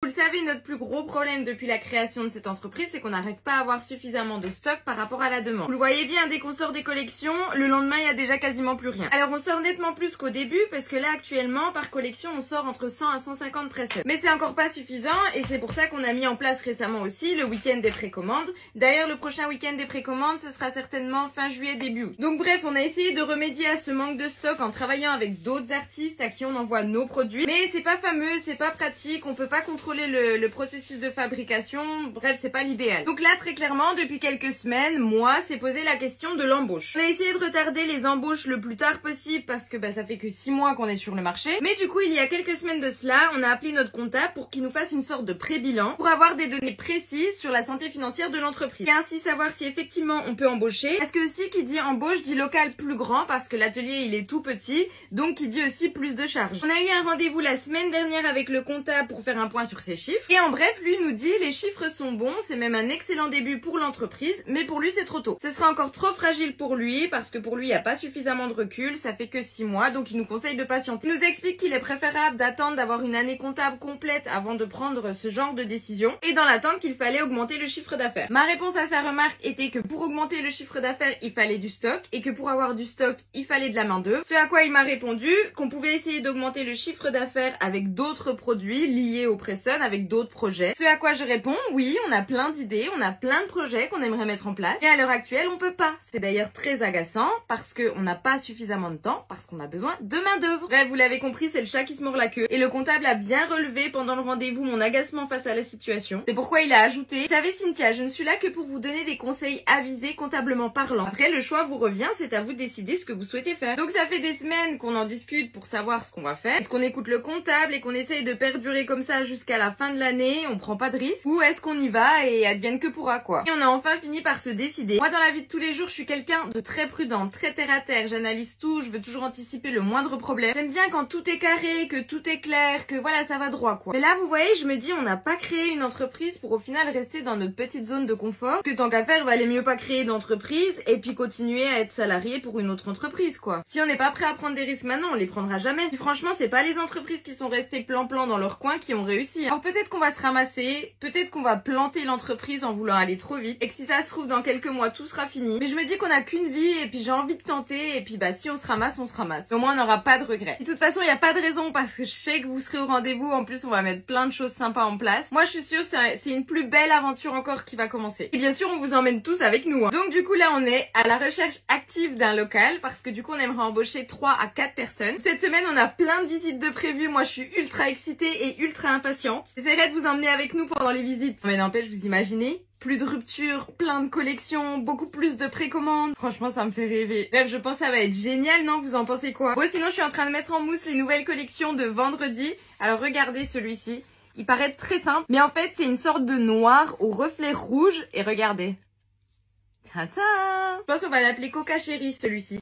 Vous le savez, notre plus gros problème depuis la création de cette entreprise, c'est qu'on n'arrive pas à avoir suffisamment de stock par rapport à la demande. Vous le voyez bien, dès qu'on sort des collections, le lendemain, il y a déjà quasiment plus rien. Alors on sort nettement plus qu'au début, parce que là, actuellement, par collection, on sort entre 100 à 150 press-ups. Mais c'est encore pas suffisant, et c'est pour ça qu'on a mis en place récemment aussi le week-end des précommandes. D'ailleurs, le prochain week-end des précommandes, ce sera certainement fin juillet, début août. Donc bref, on a essayé de remédier à ce manque de stock en travaillant avec d'autres artistes à qui on envoie nos produits. Mais c'est pas fameux, c'est pas pratique, on peut pas contrôler le processus de fabrication, bref, c'est pas l'idéal. Donc là, très clairement, depuis quelques semaines, moi, c'est posé la question de l'embauche. On a essayé de retarder les embauches le plus tard possible parce que ça fait que 6 mois qu'on est sur le marché. Mais du coup, il y a quelques semaines de cela, on a appelé notre comptable pour qu'il nous fasse une sorte de pré-bilan pour avoir des données précises sur la santé financière de l'entreprise. Et ainsi savoir si effectivement on peut embaucher. Parce que aussi, qui dit embauche dit local plus grand parce que l'atelier il est tout petit, donc qui dit aussi plus de charges. On a eu un rendez-vous la semaine dernière avec le comptable pour faire un point sur ses chiffres. Et en bref, lui nous dit les chiffres sont bons, c'est même un excellent début pour l'entreprise, mais pour lui c'est trop tôt. Ce sera encore trop fragile pour lui parce que pour lui il n'y a pas suffisamment de recul, ça fait que 6 mois, donc il nous conseille de patienter. Il nous explique qu'il est préférable d'attendre d'avoir une année comptable complète avant de prendre ce genre de décision et dans l'attente qu'il fallait augmenter le chiffre d'affaires. Ma réponse à sa remarque était que pour augmenter le chiffre d'affaires, il fallait du stock et que pour avoir du stock, il fallait de la main-d'œuvre. Ce à quoi il m'a répondu qu'on pouvait essayer d'augmenter le chiffre d'affaires avec d'autres produits liés au Presson, avec d'autres projets. Ce à quoi je réponds, oui, on a plein d'idées, on a plein de projets qu'on aimerait mettre en place et à l'heure actuelle, on peut pas. C'est d'ailleurs très agaçant parce qu'on n'a pas suffisamment de temps, parce qu'on a besoin de main-d'œuvre. Bref, vous l'avez compris, c'est le chat qui se mord la queue et le comptable a bien relevé pendant le rendez-vous mon agacement face à la situation. C'est pourquoi il a ajouté: vous savez Cynthia, je ne suis là que pour vous donner des conseils avisés comptablement parlant. Après, le choix vous revient, c'est à vous de décider ce que vous souhaitez faire. Donc ça fait des semaines qu'on en discute pour savoir ce qu'on va faire. Est-ce qu'on écoute le comptable et qu'on essaye de perdurer comme ça jusqu'à la fin de l'année, on prend pas de risque, ou est-ce qu'on y va et advienne que pourra quoi. Et on a enfin fini par se décider. Moi dans la vie de tous les jours, je suis quelqu'un de très prudent, très terre à terre, j'analyse tout, je veux toujours anticiper le moindre problème. J'aime bien quand tout est carré, que tout est clair, que voilà ça va droit quoi. Mais là vous voyez, je me dis on n'a pas créé une entreprise pour au final rester dans notre petite zone de confort, que tant qu'à faire il valait mieux pas créer d'entreprise et puis continuer à être salarié pour une autre entreprise quoi. Si on n'est pas prêt à prendre des risques maintenant, on les prendra jamais. Puis franchement c'est pas les entreprises qui sont restées plan-plan dans leur coin qui ont réussi. Alors peut-être qu'on va se ramasser, peut-être qu'on va planter l'entreprise en voulant aller trop vite et que si ça se trouve dans quelques mois tout sera fini. Mais je me dis qu'on a qu'une vie et puis j'ai envie de tenter et puis si on se ramasse, on se ramasse. Au moins on n'aura pas de regrets. De toute façon il n'y a pas de raison parce que je sais que vous serez au rendez-vous. En plus on va mettre plein de choses sympas en place. Moi je suis sûre c'est une plus belle aventure encore qui va commencer. Et bien sûr on vous emmène tous avec nous. Donc du coup là on est à la recherche active d'un local parce que du coup on aimerait embaucher 3 à 4 personnes. Cette semaine on a plein de visites de prévues. Moi je suis ultra excitée et ultra impatiente. J'essaierai de vous emmener avec nous pendant les visites. Mais n'empêche, vous imaginez, plus de ruptures, plein de collections, beaucoup plus de précommandes. Franchement, ça me fait rêver. Bref, je pense que ça va être génial, non? Vous en pensez quoi? Bon, sinon, je suis en train de mettre en mousse les nouvelles collections de vendredi. Alors, regardez celui-ci. Il paraît très simple, mais en fait, c'est une sorte de noir au reflet rouge. Et regardez. Ta-ta! Je pense qu'on va l'appeler Coca Chéri, celui-ci.